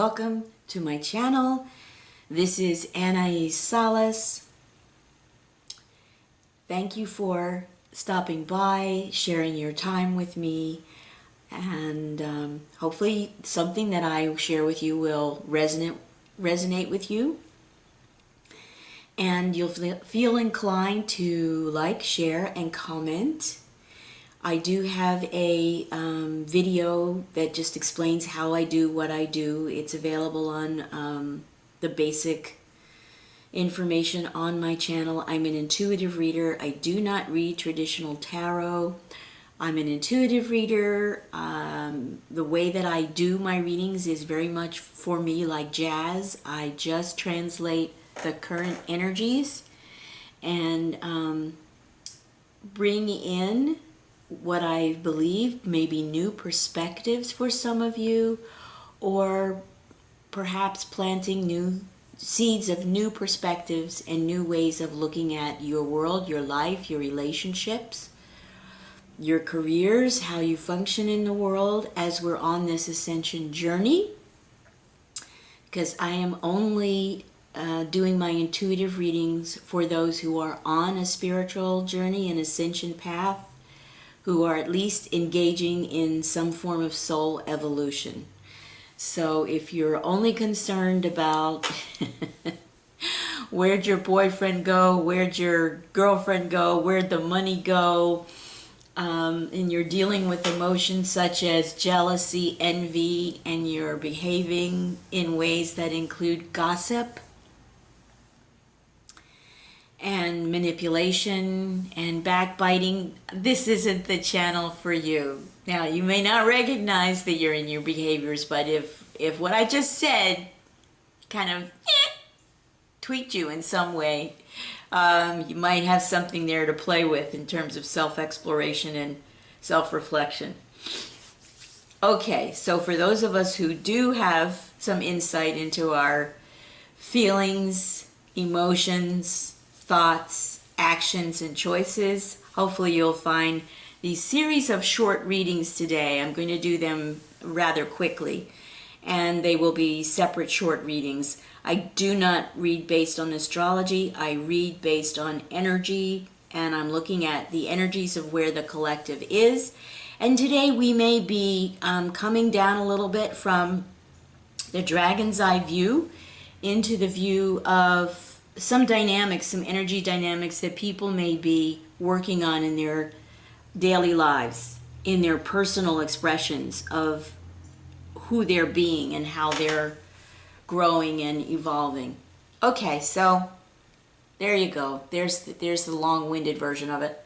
Welcome to my channel. This is Anaiis Salles. Thank you for stopping by, sharing your time with me, and hopefully something that I share with you will resonate with you, and you'll feel inclined to like, share, and comment. I do have a video that just explains how I do what I do. It's available on the basic information on my channel. I'm an intuitive reader. I do not read traditional tarot. I'm an intuitive reader. The way that I do my readings is very much for me like jazz. I just translate the current energies and bring in what I believe may be new perspectives for some of you, or perhaps planting new seeds of new perspectives and new ways of looking at your world, your life, your relationships, your careers, how you function in the world as we're on this ascension journey. Because I am only doing my intuitive readings for those who are on a spiritual journey, an ascension path, who are at least engaging in some form of soul evolution. So if you're only concerned about where'd your boyfriend go, where'd your girlfriend go, where'd the money go, and you're dealing with emotions such as jealousy, envy, and you're behaving in ways that include gossip and manipulation and backbiting, this isn't the channel for you. Now, you may not recognize that you're in your behaviors, but if what I just said kind of tweaked you in some way, you might have something there to play with in terms of self-exploration and self-reflection. Okay, so for those of us who do have some insight into our feelings, emotions, thoughts, actions, and choices, hopefully you'll find these series of short readings today. I'm going to do them rather quickly, and they will be separate short readings. I do not read based on astrology. I read based on energy, and I'm looking at the energies of where the collective is. And today we may be coming down a little bit from the dragon's eye view into the view of some dynamics, some energy dynamics that people may be working on in their daily lives, in their personal expressions of who they're being and how they're growing and evolving. Okay, so there you go. There's the long-winded version of it.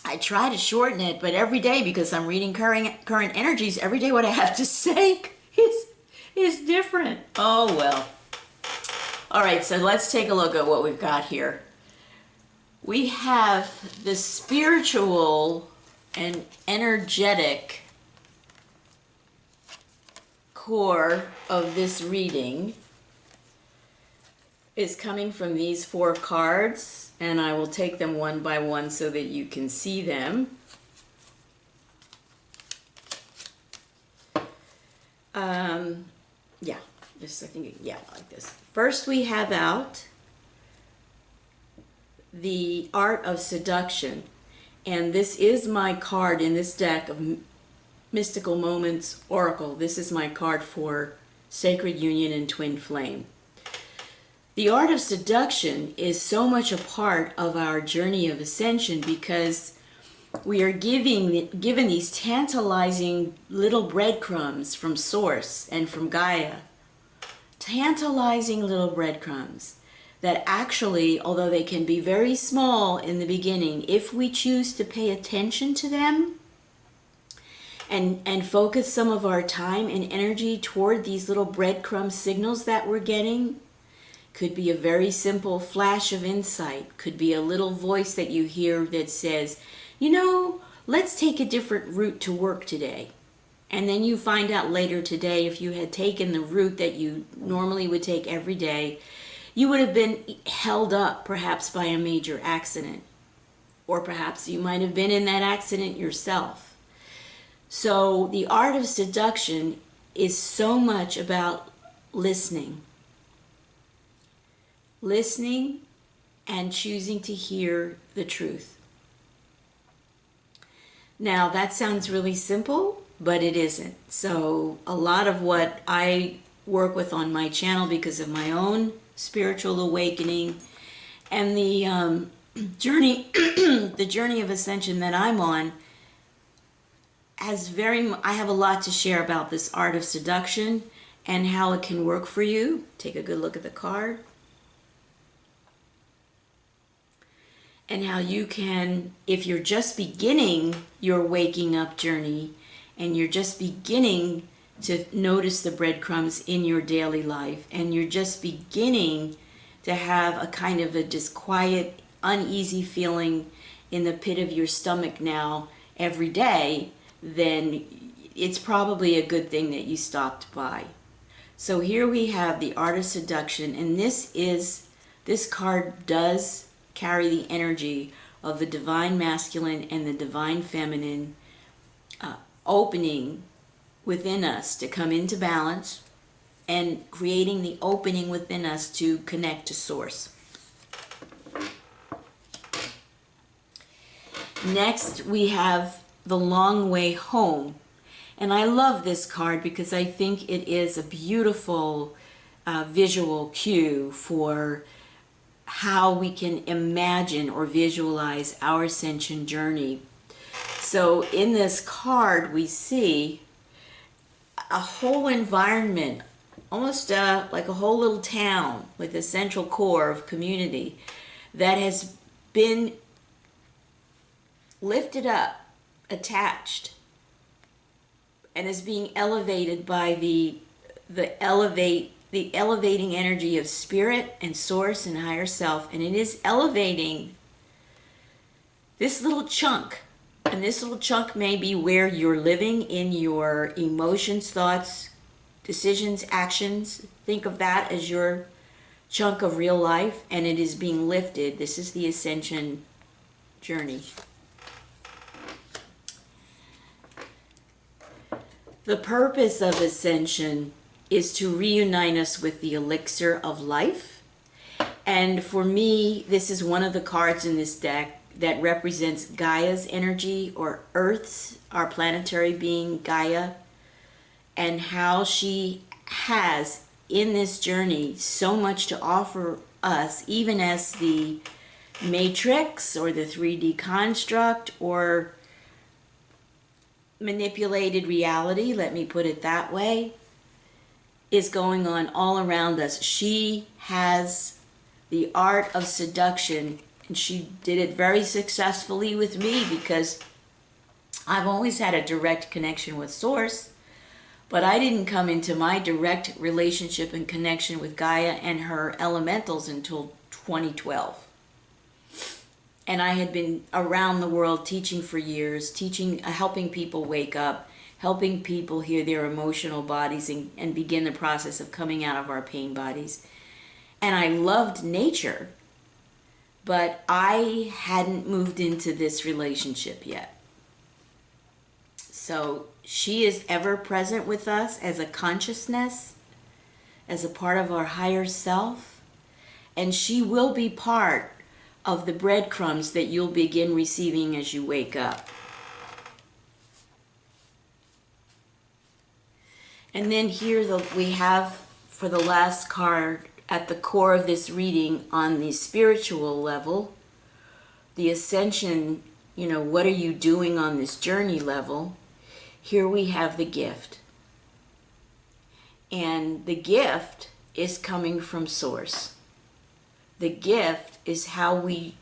I try to shorten it, but every day, because I'm reading current energies, every day what I have to say is different. Oh well. All right, so let's take a look at what we've got here. We have the spiritual and energetic core of this reading is coming from these 4 cards, and I will take them one by one so that you can see them. Yeah, just I think, yeah, like this. First we have out the Art of Seduction, and this is my card in this deck of Mystical Moments Oracle. This is my card for Sacred Union and Twin Flame. The Art of Seduction is so much a part of our journey of ascension because we are given these tantalizing little breadcrumbs from Source and from Gaia. Tantalizing little breadcrumbs that actually, although they can be very small in the beginning, if we choose to pay attention to them and focus some of our time and energy toward these little breadcrumb signals that we're getting, could be a very simple flash of insight, could be a little voice that you hear that says, you know, let's take a different route to work today. And then you find out later today, if you had taken the route that you normally would take every day, you would have been held up perhaps by a major accident. Or perhaps you might have been in that accident yourself. So the Art of Seduction is so much about listening. Listening and choosing to hear the truth. Now, that sounds really simple, but it isn't. So a lot of what I work with on my channel, because of my own spiritual awakening and the journey the journey of ascension that I'm on, I have a lot to share about this art of seduction and how it can work for you. Take a good look at the card. And how you can, if you're just beginning your waking up journey and you're just beginning to notice the breadcrumbs in your daily life and you're just beginning to have a kind of a disquiet, uneasy feeling in the pit of your stomach now every day, then it's probably a good thing that you stopped by. So here we have the art of seduction, and this card does carry the energy of the divine masculine and the divine feminine opening within us to come into balance and creating the opening within us to connect to source. Next, we have the long way home. And I love this card because I think it is a beautiful visual cue for how we can imagine or visualize our ascension journey. So in this card, we see a whole environment, almost like a whole little town with a central core of community that has been lifted up, attached, and is being elevated by the elevating energy of spirit and source and higher self. And it is elevating this little chunk. And this little chunk may be where you're living in your emotions, thoughts, decisions, actions. Think of that as your chunk of real life, and it is being lifted. This is the ascension journey. The purpose of ascension is to reunite us with the elixir of life. And for me, this is one of the cards in this deck that represents Gaia's energy, or Earth's, our planetary being Gaia, and how she has in this journey so much to offer us, even as the matrix or the 3D construct or manipulated reality, let me put it that way, is going on all around us. She has the art of seduction, and she did it very successfully with me because I've always had a direct connection with Source, but I didn't come into my direct relationship and connection with Gaia and her elementals until 2012. And I had been around the world teaching for years, helping people wake up, helping people hear their emotional bodies and begin the process of coming out of our pain bodies. And I loved nature, but I hadn't moved into this relationship yet. So she is ever present with us as a consciousness, as a part of our higher self, and she will be part of the breadcrumbs that you'll begin receiving as you wake up. And then here we have, for the last card, at the core of this reading on the spiritual level, the ascension, what are you doing on this journey level? Here we have the gift. And the gift is coming from Source. The gift is how we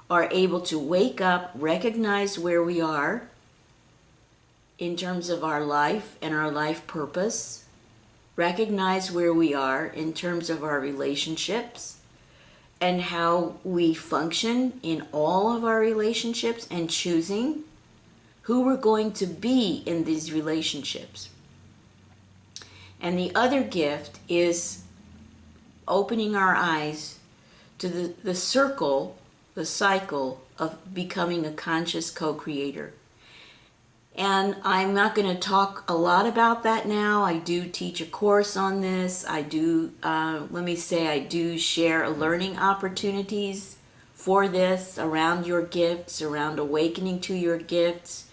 are able to wake up, recognize where we are in terms of our life and our life purpose, recognize where we are in terms of our relationships and how we function in all of our relationships, and choosing who we're going to be in these relationships. And the other gift is opening our eyes to the circle, the cycle of becoming a conscious co-creator. And I'm not going to talk a lot about that now. I do teach a course on this. I do, let me say, I do share learning opportunities for this around your gifts, around awakening to your gifts,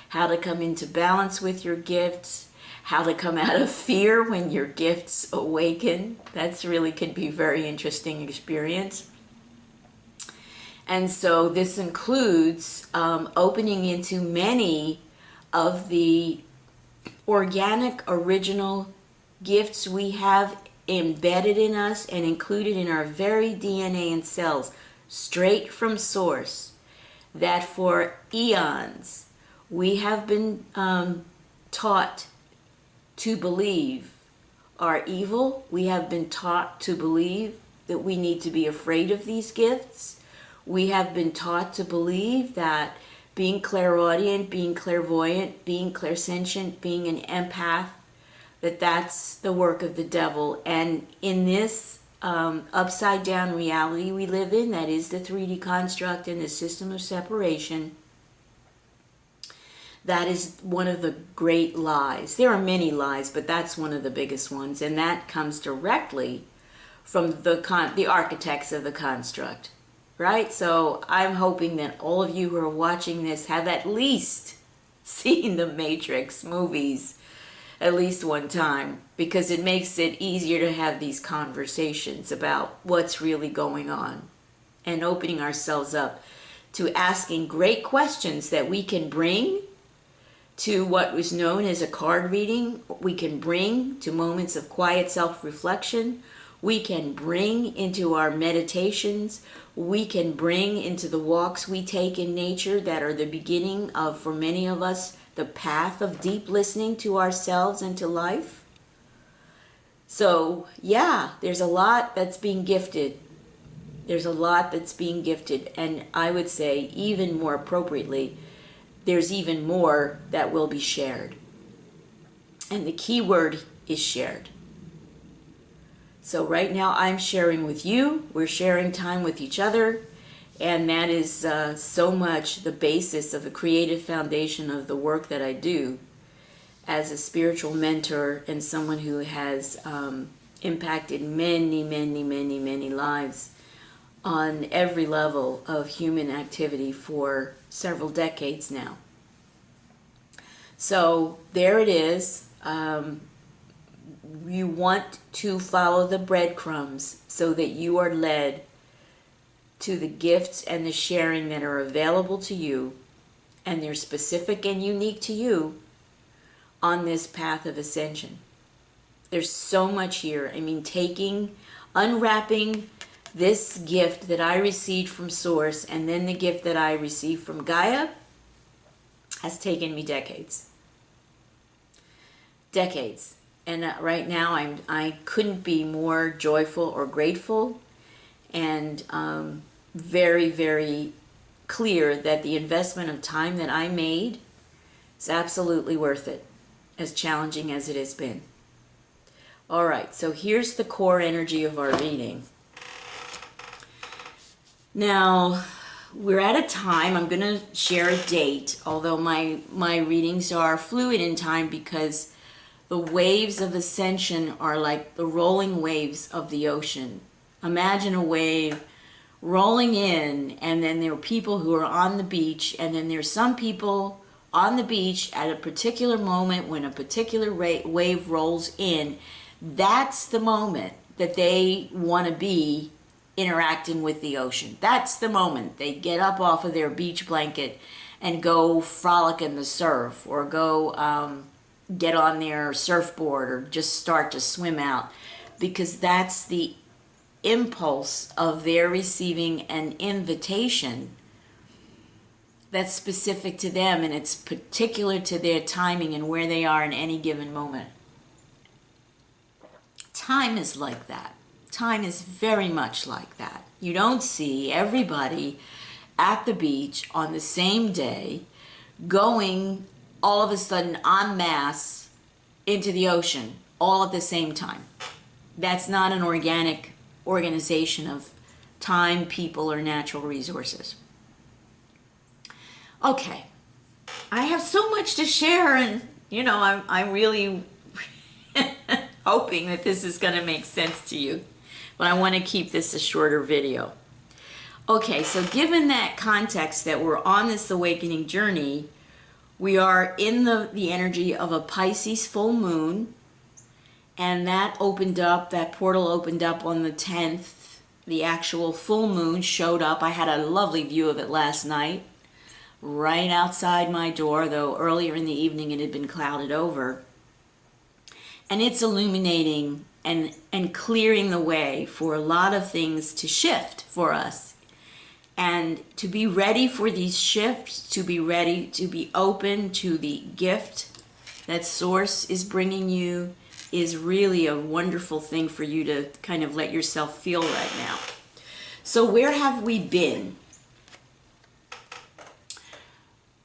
how to come into balance with your gifts, how to come out of fear when your gifts awaken. That's really can be a very interesting experience. And so this includes opening into many of the organic, original gifts we have embedded in us and included in our very DNA and cells, straight from source, that for eons we have been taught to believe are evil. We have been taught to believe that we need to be afraid of these gifts. We have been taught to believe that being clairaudient, being clairvoyant, being clairsentient, being an empath, that's the work of the devil. And in this upside down reality we live in, that is the 3D construct and the system of separation, that is one of the great lies. There are many lies, but that's one of the biggest ones, and that comes directly from the architects of the construct. Right? So I'm hoping that all of you who are watching this have at least seen the Matrix movies at least one time, because it makes it easier to have these conversations about what's really going on and opening ourselves up to asking great questions that we can bring to what was known as a card reading, we can bring to moments of quiet self-reflection, we can bring into our meditations, we can bring into the walks we take in nature that are the beginning of, for many of us, the path of deep listening to ourselves and to life. So, yeah, there's a lot that's being gifted. There's a lot that's being gifted. And I would say, even more appropriately, there's even more that will be shared. And the key word is shared. So right now I'm sharing with you, we're sharing time with each other, and that is so much the basis of the creative foundation of the work that I do as a spiritual mentor and someone who has impacted many, many, many, many lives on every level of human activity for several decades now. So there it is. You want to follow the breadcrumbs so that you are led to the gifts and the sharing that are available to you, and they're specific and unique to you on this path of ascension. There's so much here. I mean, unwrapping this gift that I received from Source and then the gift that I received from Gaia has taken me decades. Decades. And right now I couldn't be more joyful or grateful, and very, very clear that the investment of time that I made is absolutely worth it, as challenging as it has been. All right, so here's the core energy of our reading. Now, we're at a time, I'm going to share a date, although my readings are fluid in time because the waves of ascension are like the rolling waves of the ocean. Imagine a wave rolling in, and then there are people who are on the beach, and then there's some people on the beach at a particular moment when a particular wave rolls in. That's the moment that they want to be interacting with the ocean. That's the moment they get up off of their beach blanket and go frolic in the surf, or go get on their surfboard, or just start to swim out, because that's the impulse of their receiving an invitation that's specific to them, and it's particular to their timing and where they are in any given moment. Time is like that. Time is very much like that. You don't see everybody at the beach on the same day going all of a sudden en masse into the ocean all at the same time. That's not an organic organization of time, people, or natural resources. Okay, I have so much to share, and I'm really hoping that this is going to make sense to you. But I want to keep this a shorter video. Okay, so given that context that we're on this awakening journey, we are in the energy of a Pisces full moon, and that portal opened up on the 10th. The actual full moon showed up. I had a lovely view of it last night, right outside my door, though earlier in the evening it had been clouded over. And it's illuminating and clearing the way for a lot of things to shift for us. And to be ready for these shifts, to be ready to be open to the gift that Source is bringing you, is really a wonderful thing for you to kind of let yourself feel right now. So where have we been?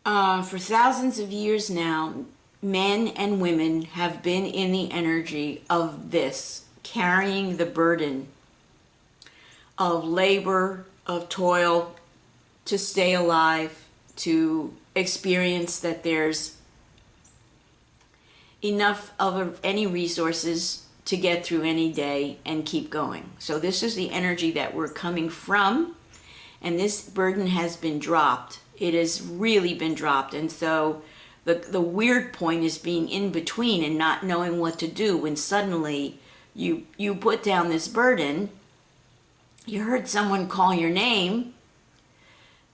For thousands of years now, men and women have been in the energy of this, carrying the burden of labor, of toil, to stay alive, to experience that there's enough of any resources to get through any day and keep going. So this is the energy that we're coming from, and this burden has been dropped. It has really been dropped. And so the weird point is being in between and not knowing what to do when suddenly you put down this burden. You heard someone call your name,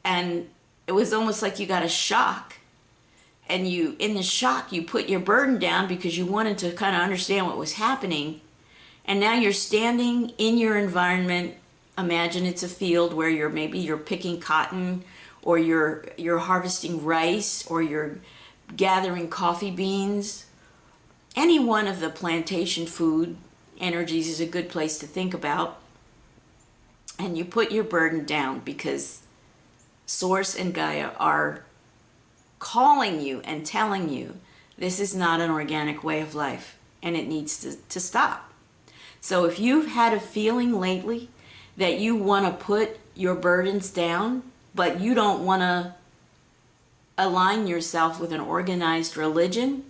and it was almost like you got a shock. And in the shock, you put your burden down because you wanted to kind of understand what was happening. And now you're standing in your environment. Imagine it's a field where you're picking cotton, or you're harvesting rice, or you're gathering coffee beans. Any one of the plantation food energies is a good place to think about. And you put your burden down because Source and Gaia are calling you and telling you this is not an organic way of life and it needs to stop. So if you've had a feeling lately that you want to put your burdens down, but you don't want to align yourself with an organized religion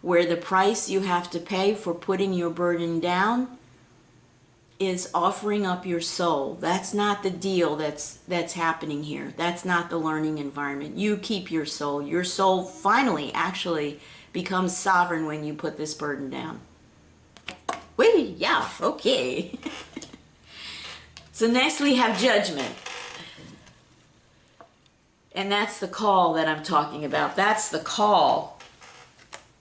where the price you have to pay for putting your burden down is offering up your soul. That's not the deal that's happening here. That's not the learning environment. You keep your soul. Your soul finally actually becomes sovereign when you put this burden down. Wait, yeah, okay. So next we have judgment. And that's the call that I'm talking about. That's the call.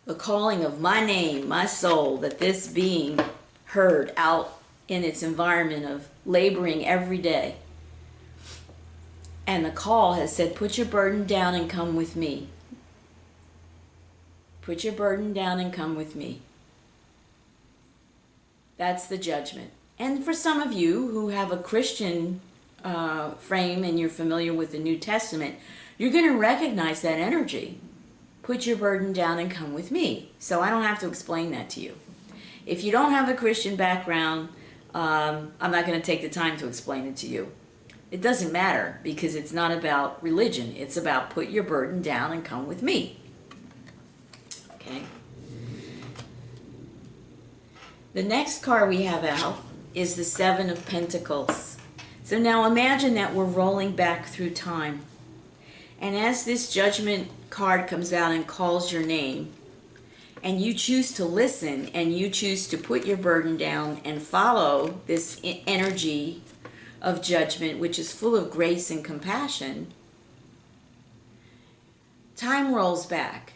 The calling of my name, my soul, that this being heard out in its environment of laboring every day. And the call has said, put your burden down and come with me. Put your burden down and come with me. That's the judgment. And for some of you who have a Christian frame and you're familiar with the New Testament, you're going to recognize that energy. Put your burden down and come with me. So I don't have to explain that to you. If you don't have a Christian background, I'm not going to take the time to explain it to you. It doesn't matter because it's not about religion. It's about put your burden down and come with me. Okay. The next card we have out is the Seven of Pentacles. So now imagine that we're rolling back through time. And as this judgment card comes out and calls your name, and you choose to listen and you choose to put your burden down and follow this energy of judgment, which is full of grace and compassion, time rolls back.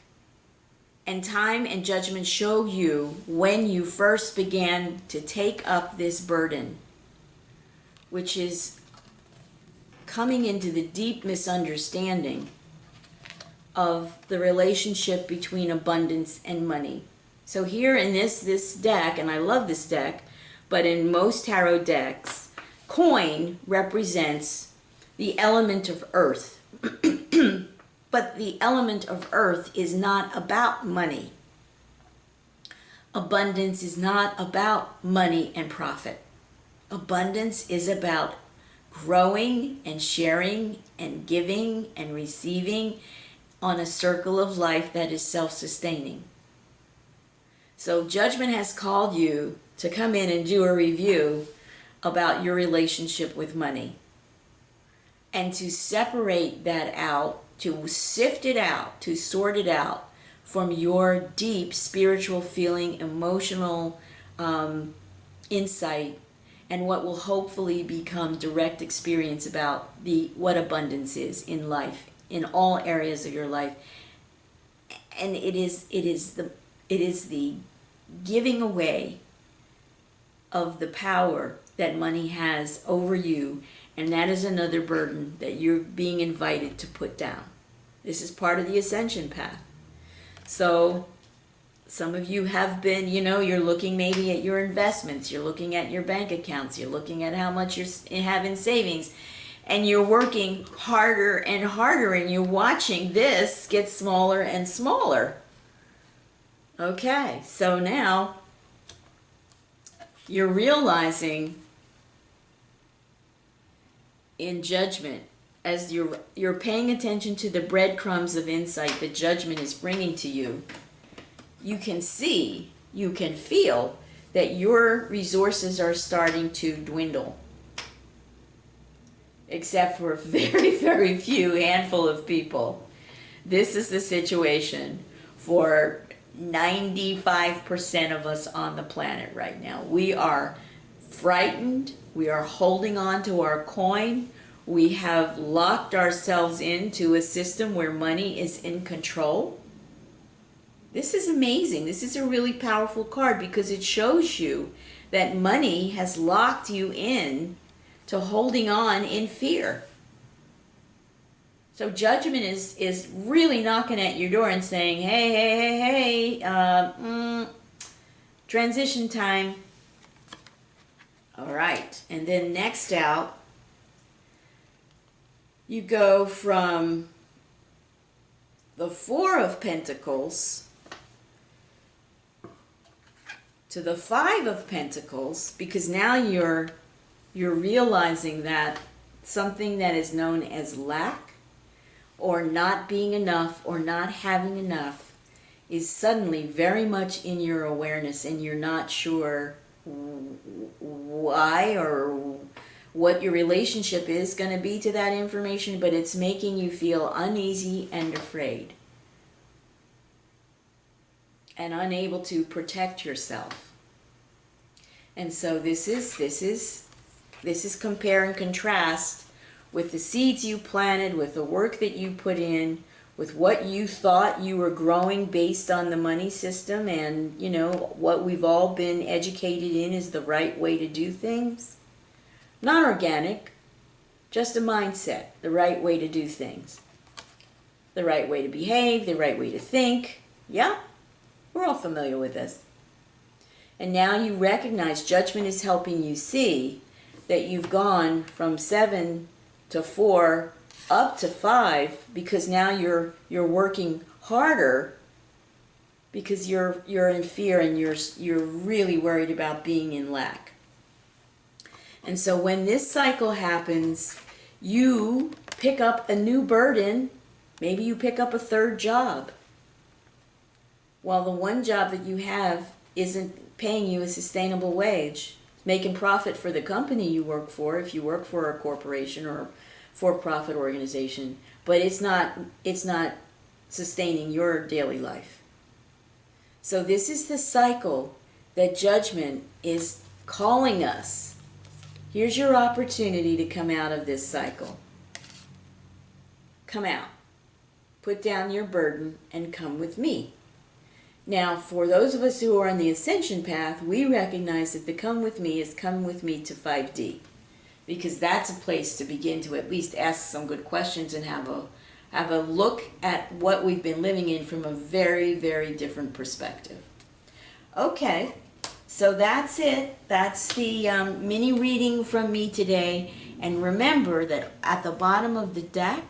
And time and judgment show you when you first began to take up this burden, which is coming into the deep misunderstanding of the relationship between abundance and money. So here in this deck, and I love this deck, but in most tarot decks, coin represents the element of earth. But the element of earth is not about money. Abundance is not about money and profit. Abundance is about growing and sharing and giving and receiving on a circle of life that is self-sustaining. So Judgment has called you to come in and do a review about your relationship with money, and to separate that out, to sift it out, to sort it out from your deep spiritual feeling, emotional insight, and what will hopefully become direct experience about what abundance is in life, in all areas of your life. And it is the giving away of the power that money has over you, and that is another burden that you're being invited to put down. This is part of the ascension path. So some of you have been, you're looking maybe at your investments, you're looking at your bank accounts, you're looking at how much you have in savings, and you're working harder and harder, and you're watching this get smaller and smaller. Okay, so now you're realizing in Judgment, as you're paying attention to the breadcrumbs of insight that Judgment is bringing to you, you can see, you can feel that your resources are starting to dwindle. Except for a very, very few handful of people. This is the situation for 95% of us on the planet right now. We are frightened. We are holding on to our coin. We have locked ourselves into a system where money is in control. This is amazing. This is a really powerful card because it shows you that money has locked you in to holding on in fear. So Judgment is really knocking at your door and saying, hey, transition time. All right, and then next out, you go from the Four of Pentacles to the Five of Pentacles, because now you're realizing that something that is known as lack, or not being enough, or not having enough, is suddenly very much in your awareness, and you're not sure why or what your relationship is going to be to that information, but it's making you feel uneasy and afraid and unable to protect yourself. And so this is compare and contrast with the seeds you planted, with the work that you put in, with what you thought you were growing based on the money system, and what we've all been educated in is the right way to do things. Not organic, just a mindset, the right way to do things. The right way to behave, the right way to think. Yeah, we're all familiar with this. And now you recognize Judgment is helping you see that you've gone from 7 to 4 up to 5, because now you're working harder because you're in fear, and you're really worried about being in lack. And so when this cycle happens, you pick up a new burden. Maybe you pick up a third job. While the one job that you have isn't paying you a sustainable wage, making profit for the company you work for, if you work for a corporation or for-profit organization, but it's not sustaining your daily life. So this is the cycle that Judgment is calling us. Here's your opportunity to come out of this cycle. Come out. Put down your burden and come with me. Now, for those of us who are on the ascension path, we recognize that the come with me is come with me to 5D. Because that's a place to begin to at least ask some good questions and have a look at what we've been living in from a very, very different perspective. Okay, so that's it. That's the mini reading from me today. And remember that at the bottom of the deck,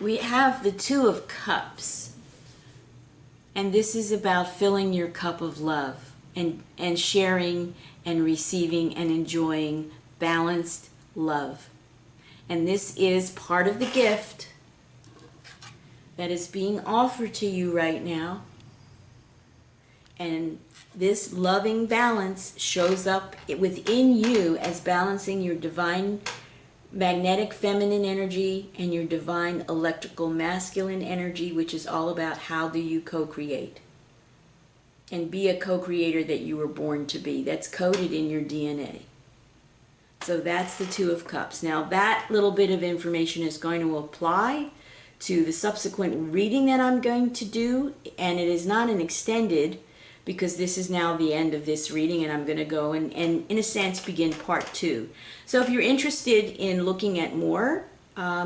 we have the Two of Cups. And this is about filling your cup of love and sharing and receiving and enjoying balanced love. And this is part of the gift that is being offered to you right now. And this loving balance shows up within you as balancing your divine magnetic feminine energy and your divine electrical masculine energy, which is all about how do you co-create and be a co-creator that you were born to be. That's coded in your DNA. So that's the Two of Cups. Now that little bit of information is going to apply to the subsequent reading that I'm going to do, and it is not an extended, because this is now the end of this reading, and I'm going to go and in a sense begin part 2. So if you're interested in looking at more,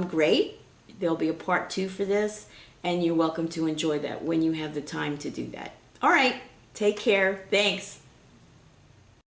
great. There'll be a part 2 for this, and you're welcome to enjoy that when you have the time to do that. All right, take care. Thanks.